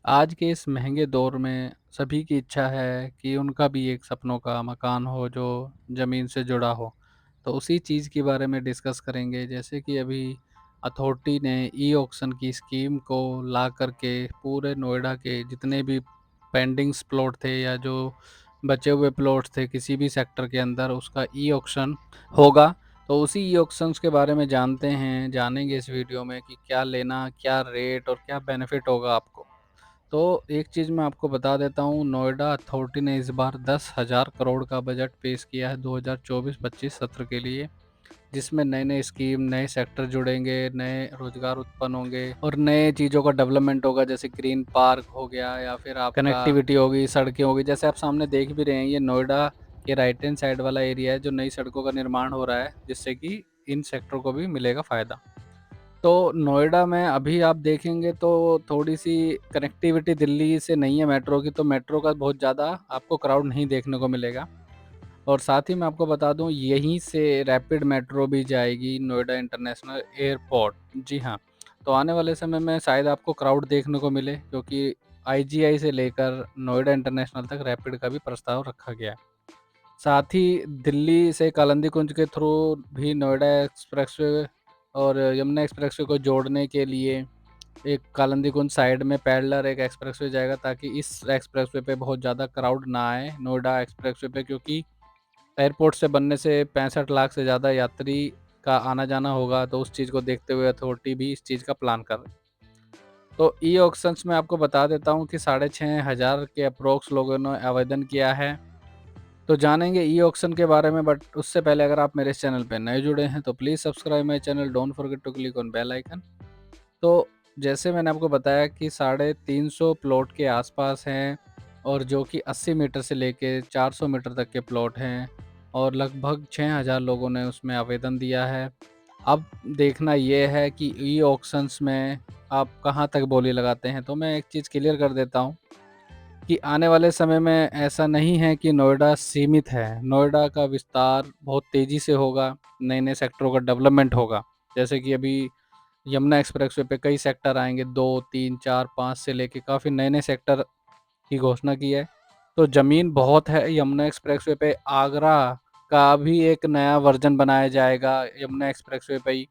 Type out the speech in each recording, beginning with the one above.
आज के इस महँगे दौर में सभी की इच्छा है कि उनका भी एक सपनों का मकान हो जो ज़मीन से जुड़ा हो। तो उसी चीज़ के बारे में डिस्कस करेंगे जैसे कि अभी अथॉरिटी ने ई-ऑक्शन की स्कीम को ला कर के पूरे नोएडा के जितने भी पेंडिंग्स प्लॉट थे या जो बचे हुए प्लॉट्स थे किसी भी सेक्टर के अंदर उसका ई-ऑक्शन होगा। तो उसी ई-ऑक्शंस के बारे में जानेंगे इस वीडियो में कि क्या लेना, क्या रेट और क्या बेनिफिट होगा आपको। तो एक चीज़ मैं आपको बता देता हूँ, नोएडा अथॉरिटी ने इस बार 10,000 करोड़ का बजट पेश किया है 2024-25 सत्र के लिए, जिसमें नए-नए स्कीम, नए सेक्टर जुड़ेंगे, नए रोज़गार उत्पन्न होंगे और नए चीज़ों का डेवलपमेंट होगा, जैसे ग्रीन पार्क हो गया या फिर आपका कनेक्टिविटी होगी, सड़कें होगी। जैसे आप सामने देख भी रहे हैं, ये नोएडा के राइट हैंड साइड वाला एरिया है, जो नई सड़कों का निर्माण हो रहा है, जिससे कि इन सेक्टर को भी मिलेगा फ़ायदा। तो नोएडा में अभी आप देखेंगे तो थोड़ी-सी कनेक्टिविटी दिल्ली से नहीं है मेट्रो की, तो मेट्रो का बहुत ज़्यादा आपको क्राउड नहीं देखने को मिलेगा। और साथ ही मैं आपको बता दूँ, यहीं से रैपिड मेट्रो भी जाएगी नोएडा इंटरनेशनल एयरपोर्ट। जी हाँ, तो आने वाले समय में शायद आपको क्राउड देखने को मिले, क्योंकि आईजीआई से लेकर नोएडा इंटरनेशनल तक रैपिड का भी प्रस्ताव रखा गया है। साथ ही दिल्ली से कालिंदी कुंज के थ्रू भी नोएडा एक्सप्रेसवे और यमुना एक्सप्रेसवे को जोड़ने के लिए एक कालिंदी कुंज साइड में पैरेलल एक एक्सप्रेसवे जाएगा, ताकि इस एक्सप्रेसवे पे बहुत ज़्यादा क्राउड ना आए नोएडा एक्सप्रेसवे पे, क्योंकि एयरपोर्ट से बनने से 65 लाख से ज़्यादा यात्री का आना-जाना होगा, तो उस चीज़ को देखते हुए अथॉरिटी भी इस चीज़ का प्लान कर रही है। तो ई-ऑक्शंस में आपको बता देता हूँ कि 6,500 के अप्रॉक्स लोगों ने आवेदन किया है। तो जानेंगे ई ऑक्शन के बारे में, बट उससे पहले अगर आप मेरे इस चैनल पे नए जुड़े हैं तो please subscribe my channel, don't forget to click on bell icon. तो जैसे मैंने आपको बताया कि 350 प्लॉट के आसपास हैं, और जो कि 80 मीटर से लेके 400 मीटर तक के प्लॉट हैं, और लगभग 6,000 लोगों ने उसमें आवेदन दिया है। अब देखना ये है कि ई ऑक्शंस में आप कहाँ तक बोली लगाते हैं। तो मैं एक चीज़ क्लियर कर देता हूँ कि आने वाले समय में ऐसा नहीं है कि नोएडा सीमित है। नोएडा का विस्तार बहुत तेज़ी से होगा, नए-नए सेक्टरों का डेवलपमेंट होगा। जैसे कि अभी यमुना एक्सप्रेसवे पे कई सेक्टर आएँगे, 2, 3, 4, 5 से लेके काफ़ी नए-नए सेक्टर की घोषणा की है। तो ज़मीन बहुत है यमुना एक्सप्रेसवे पे। आगरा का भी एक नया वर्ज़न बनाया जाएगा यमुना एक्सप्रेसवे पे ही।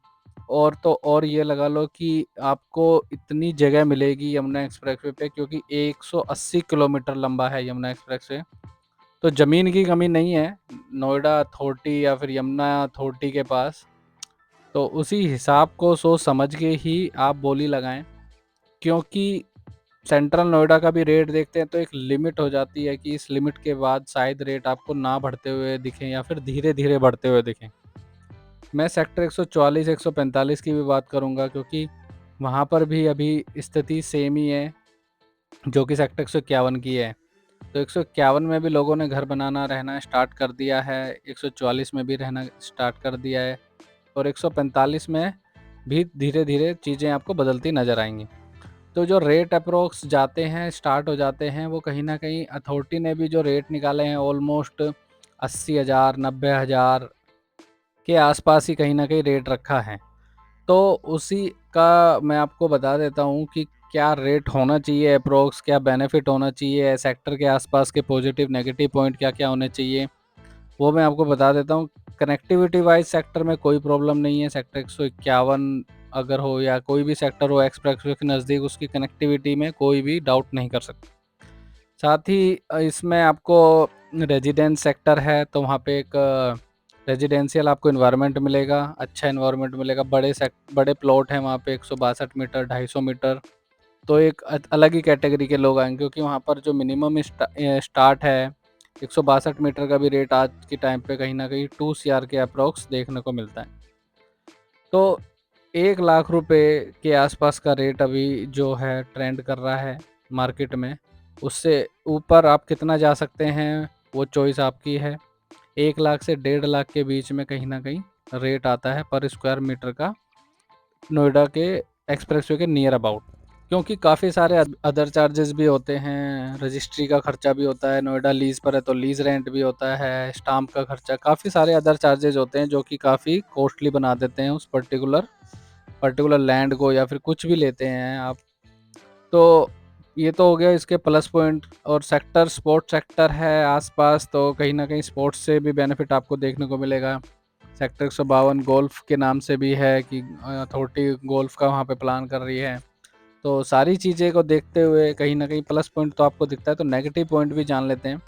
और तो और ये लगा लो कि आपको इतनी जगह मिलेगी यमुना एक्सप्रेसवे पे, क्योंकि 180 किलोमीटर लंबा है यमुना एक्सप्रेसवे। तो ज़मीन की कमी नहीं है नोएडा अथॉरिटी या फिर यमुना अथॉरिटी के पास। तो उसी हिसाब को सोच समझ के ही आप बोली लगाएँ, क्योंकि सेंट्रल नोएडा का भी रेट देखते हैं तो एक लिमिट हो जाती है कि इस लिमिट के बाद शायद रेट आपको ना बढ़ते हुए दिखें या फिर धीरे-धीरे बढ़ते हुए दिखें। मैं सेक्टर 144, 145 की भी बात करूँगा, क्योंकि वहाँ पर भी अभी स्थिति सेम ही है, जो कि सेक्टर 151 की है। तो 151 में भी लोगों ने घर बनाना, रहना स्टार्ट कर दिया है, 144 में भी रहना स्टार्ट कर दिया है, और 145 में भी धीरे-धीरे चीज़ें आपको बदलती नज़र आएँगी। तो जो रेट अप्रॉक्स जाते हैं, स्टार्ट हो जाते हैं, वो कहीं न कहीं अथॉरिटी ने भी जो रेट निकाले हैं ऑलमोस्ट 80,000, 90,000 के आसपास ही कहीं न कहीं रेट रखा है। तो उसी का मैं आपको बता देता हूँ कि क्या रेट होना चाहिए अप्रॉक्स, क्या बेनिफिट होना चाहिए, सेक्टर के आसपास के पॉजिटिव नेगेटिव पॉइंट क्या-क्या होने चाहिए, वो मैं आपको बता देता हूँ। कनेक्टिविटी वाइज़ सेक्टर में कोई प्रॉब्लम नहीं है, सेक्टर 151 अगर हो या कोई भी सेक्टर हो एक्सप्रेसवे के नज़दीक, उसकी कनेक्टिविटी में कोई भी डाउट नहीं कर सकता। साथ ही इसमें आपको रेज़िडेंस सेक्टर है, तो वहाँ पे एक रेज़िडेंशियल आपको एनवायरनमेंट मिलेगा, अच्छा एनवायरनमेंट मिलेगा, बड़े प्लॉट हैं वहाँ पे 162 मीटर, 250 मीटर। तो एक अलग ही कैटेगरी के लोग आएँगे, क्योंकि वहाँ पर जो मिनिमम स्टार्ट है 162 मीटर का भी रेट आज के टाइम पे कहीं न कहीं 2 सीआर के अप्रॉक्स देखने को मिलता है। तो 1 लाख रुपए के आसपास का रेट अभी जो है ट्रेंड कर रहा है मार्केट में। उससे ऊपर आप कितना जा सकते हैं, वो चॉइस आपकी है। 1 लाख से 1.5 लाख के बीच में कहीं न कहीं रेट आता है पर स्क्वायर मीटर का, नोएडा के एक्सप्रेसवे के नियर अबाउट। क्योंकि काफ़ी सारे अदर चार्जेस भी होते हैं, रजिस्ट्री का खर्चा भी होता है, नोएडा लीज़ पर है तो लीज़ रेंट भी होता है, स्टाम्प का खर्चा, काफ़ी सारे अदर चार्जेस होते हैं जो कि काफ़ी कॉस्टली बना देते हैं उस पर्टिकुलर पर्टिकुलर लैंड को, या फिर कुछ भी लेते हैं आप। तो ये तो हो गया इसके प्लस पॉइंट। और सेक्टर, स्पोर्ट्स सेक्टर है आसपास, तो कहीं ना कहीं स्पोर्ट्स से भी बेनिफिट आपको देखने को मिलेगा। सेक्टर 152 गोल्फ के नाम से भी है कि अथॉरिटी गोल्फ का वहाँ पे प्लान कर रही है। तो सारी चीज़ें को देखते हुए कहीं ना कहीं प्लस पॉइंट तो आपको दिखता है, तो नेगेटिव पॉइंट भी जान लेते हैं।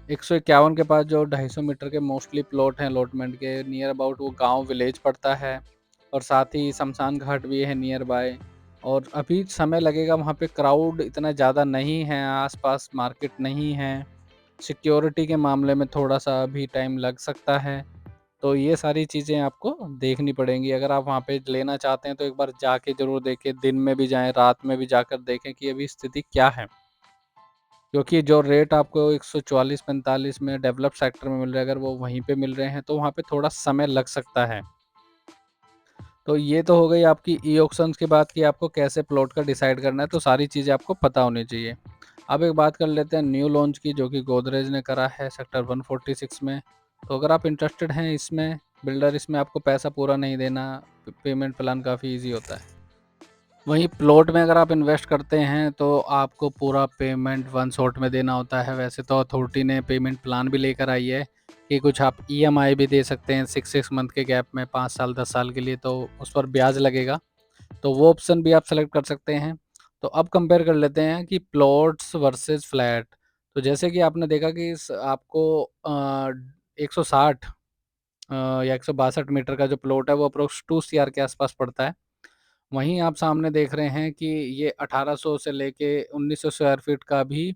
151 के पास जो 250 मीटर के मोस्टली प्लॉट हैं अलॉटमेंट के नियर अबाउट, वो गांव विलेज पड़ता है, और साथ ही शमशान घाट भी है नियर बाय। और अभी समय लगेगा, वहाँ पे क्राउड इतना ज़्यादा नहीं है, आसपास मार्केट नहीं है, सिक्योरिटी के मामले में थोड़ा सा अभी टाइम लग सकता है। तो ये सारी चीज़ें आपको देखनी पड़ेंगी। अगर आप वहाँ पे लेना चाहते हैं तो एक बार जाके ज़रूर देखें, दिन में भी जाएँ, रात में भी जाकर देखें कि अभी स्थिति क्या है। क्योंकि जो रेट आपको 144-45 में डेवलप्ड सेक्टर में मिल रहे हैं, अगर वो वहीं पे मिल रहे हैं तो वहाँ पे थोड़ा समय लग सकता है। तो ये तो हो गई आपकी ई ऑक्शंस की बात कि आपको कैसे प्लॉट का डिसाइड करना है, तो सारी चीज़ें आपको पता होनी चाहिए। अब एक बात कर लेते हैं न्यू लॉन्च की, जो कि गोदरेज ने करा है सेक्टर 146 में। तो अगर आप इंटरेस्टेड हैं इसमें, बिल्डर इसमें आपको पैसा पूरा नहीं देना, पेमेंट प्लान काफ़ी ईज़ी होता है। वहीं प्लॉट में अगर आप इन्वेस्ट करते हैं तो आपको पूरा पेमेंट वन शॉट में देना होता है। वैसे तो अथॉरिटी ने पेमेंट प्लान भी लेकर आई है कि कुछ आप ईएमआई भी दे सकते हैं 6 मंथ के गैप में, 5 साल 10 साल के लिए, तो उस पर ब्याज लगेगा। तो वो ऑप्शन भी आप सेलेक्ट कर सकते हैं। तो अब कंपेयर कर लेते हैं कि प्लॉट्स वर्सेस फ्लैट। तो जैसे कि आपने देखा कि आपको 160 या 162 मीटर का जो प्लॉट है वो अप्रोक्स 2 सीआर के आसपास पड़ता है। वहीं आप सामने देख रहे हैं कि ये 1800 से लेके 1900 स्क्वायर फीट का भी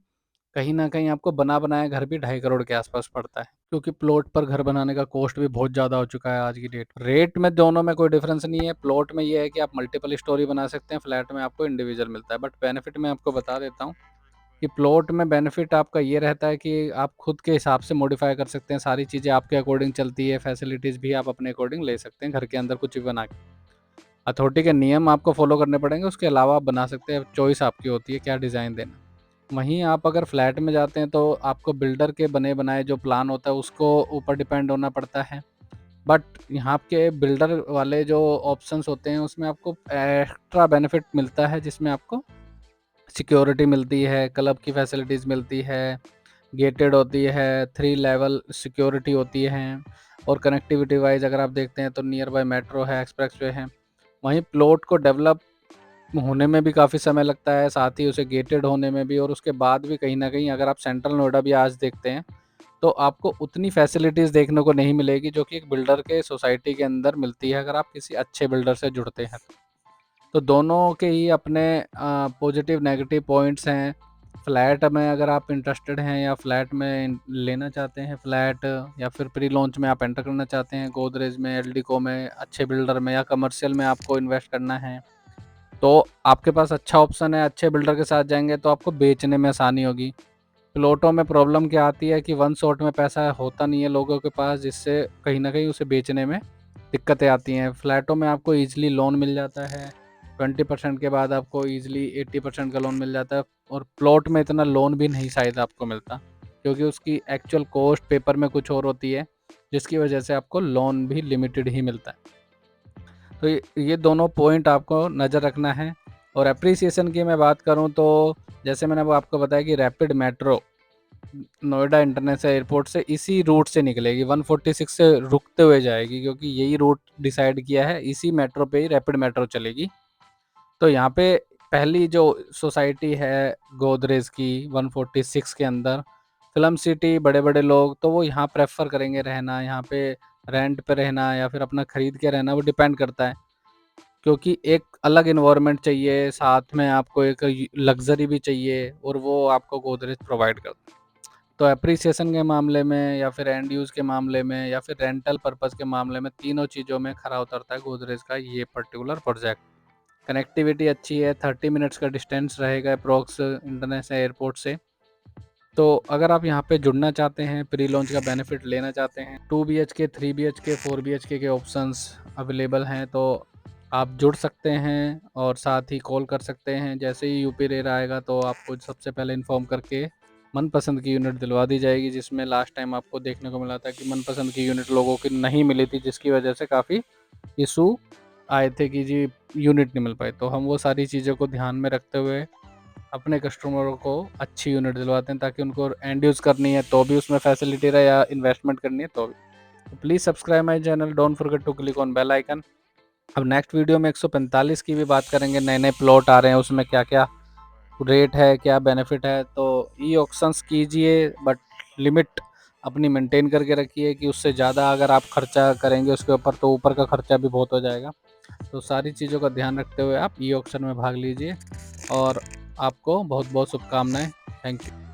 कहीं न कहीं आपको बना बनाया घर भी 2.5 करोड़ के आसपास पड़ता है। क्योंकि प्लॉट पर घर बनाने का कॉस्ट भी बहुत ज़्यादा हो चुका है आज की डेट में। रेट में दोनों में कोई डिफरेंस नहीं है। प्लॉट में ये है कि आप मल्टीपल स्टोरी बना सकते हैं, फ्लैट में आपको इंडिविजुअल मिलता है। बट बेनिफिट मैं आपको बता देता हूँ कि प्लॉट में बेनिफिट आपका ये रहता है कि आप खुद के हिसाब से मॉडिफाई कर सकते हैं, सारी चीज़ें आपके अकॉर्डिंग चलती है, फैसिलिटीज़ भी आप अपने अकॉर्डिंग ले सकते हैं घर के अंदर कुछ भी बना के। अथॉरिटी के नियम आपको फॉलो करने पड़ेंगे, उसके अलावा आप बना सकते हैं, चॉइस आपकी होती है क्या डिज़ाइन देना। वहीं आप अगर फ्लैट में जाते हैं तो आपको बिल्डर के बने बनाए जो प्लान होता है उसको ऊपर डिपेंड होना पड़ता है। बट यहाँ के बिल्डर वाले जो ऑप्शंस होते हैं उसमें आपको एक्स्ट्रा बेनिफिट मिलता है, जिसमें आपको सिक्योरिटी मिलती है, क्लब की फैसिलिटीज़ मिलती है, गेटेड होती है, 3 लेवल सिक्योरिटी होती है, और कनेक्टिविटी वाइज़ अगर आप देखते हैं तो नियर बाय मेट्रो है, एक्सप्रेसवे है। वहीं प्लॉट को डेवलप होने में भी काफ़ी समय लगता है, साथ ही उसे गेटेड होने में भी, और उसके बाद भी कहीं न कहीं अगर आप सेंट्रल नोएडा भी आज देखते हैं, तो आपको उतनी फैसिलिटीज़ देखने को नहीं मिलेगी जो कि एक बिल्डर के सोसाइटी के अंदर मिलती है, अगर आप किसी अच्छे बिल्डर से जुड़ते हैं तो। तो दोनों के ही अपने पॉजिटिव नेगेटिव पॉइंट्स हैं। फ्लैट में अगर आप इंटरेस्टेड हैं या फ्लैट में लेना चाहते हैं फ्लैट, या फिर प्री लॉन्च में आप एंटर करना चाहते हैं गोदरेज में, एल्डिको में, अच्छे बिल्डर में, या कमर्शियल में आपको इन्वेस्ट करना है, तो आपके पास अच्छा ऑप्शन है। अच्छे बिल्डर के साथ जाएँगे तो आपको बेचने में आसानी होगी। प्लॉटों में प्रॉब्लम क्या आती है कि वन शॉट में पैसा होता नहीं है लोगों के पास, जिससे कहीं न कहीं उसे बेचने में दिक्कतें आती हैं। फ्लैटों में आपको ईज़िली लोन मिल जाता है, 20% के बाद आपको ईज़िली 80% का लोन मिल जाता है, और प्लॉट में इतना लोन भी नहीं शायद आपको मिलता, क्योंकि उसकी एक्चुअल कॉस्ट पेपर में कुछ और होती है, जिसकी वजह से आपको लोन भी लिमिटेड ही मिलता है। तो ये दोनों पॉइंट आपको नज़र रखना है। और एप्रिसिएशन की मैं बात करूँ तो जैसे मैंने वो आपको बताया कि rapid metro Noida international airport से इसी रूट से निकलेगी, 146 से रुकते हुए जाएगी, क्योंकि यही रूट डिसाइड किया है, इसी मेट्रो पे ही रैपिड मेट्रो चलेगी। तो यहाँ पे पहली जो सोसाइटी है गोदरेज की 146 के अंदर, फिल्म सिटी, बड़े बड़े लोग तो वो यहाँ प्रेफर करेंगे रहना, यहाँ पे रेंट पे रहना या फिर अपना खरीद के रहना, वो डिपेंड करता है। क्योंकि एक अलग इन्वायरमेंट चाहिए, साथ में आपको एक लग्जरी भी चाहिए, और वो आपको गोदरेज प्रोवाइड करता है। तो एप्रिसिएशन के मामले में, या फिर एंड यूज़ के मामले में, या फिर रेंटल पर्पस के मामले में, तीनों चीज़ों में खरा उतरता है गोदरेज का ये पर्टिकुलर प्रोजेक्ट। कनेक्टिविटी अच्छी है, 30 मिनट्स का डिस्टेंस रहेगा अप्रॉक्स इंटरनेशनल एयरपोर्ट से। तो अगर आप यहाँ पे जुड़ना चाहते हैं, प्री लॉन्च का बेनिफिट लेना चाहते हैं, 2 बीएचके, 3 बीएचके, 4 बीएचके के ऑप्शंस अवेलेबल हैं, तो आप जुड़ सकते हैं, और साथ ही कॉल कर सकते हैं। जैसे ही यूपी रेट आएगा तो आपको सबसे पहले इन्फॉर्म करके मनपसंद की यूनिट दिलवा दी जाएगी, जिसमें लास्ट टाइम आपको देखने को मिला था कि मनपसंद की यूनिट लोगों की नहीं मिली थी, जिसकी वजह से काफ़ी इशू आए थे कि जी यूनिट नहीं मिल पाई। तो हम वो सारी चीज़ों को ध्यान में रखते हुए अपने कस्टमरों को अच्छी यूनिट दिलवाते हैं, ताकि उनको एंड यूज़ करनी है तो भी उसमें फैसिलिटी रहे, या इन्वेस्टमेंट करनी है तो भी। तो please subscribe my channel, don't forget to click on bell icon. अब नेक्स्ट वीडियो में 145 की भी बात करेंगे, नए-नए प्लॉट आ रहे हैं उसमें क्या-क्या रेट है, क्या बेनिफिट है। तो ई ऑक्शंस कीजिए, बट लिमिट अपनी मेंटेन करके रखिए, कि उससे ज़्यादा अगर आप खर्चा करेंगे उसके ऊपर तो ऊपर का खर्चा भी बहुत हो जाएगा। तो सारी चीज़ों का ध्यान रखते हुए आप ई ऑक्शन में भाग लीजिए, और आपको बहुत बहुत शुभकामनाएं। Thank you.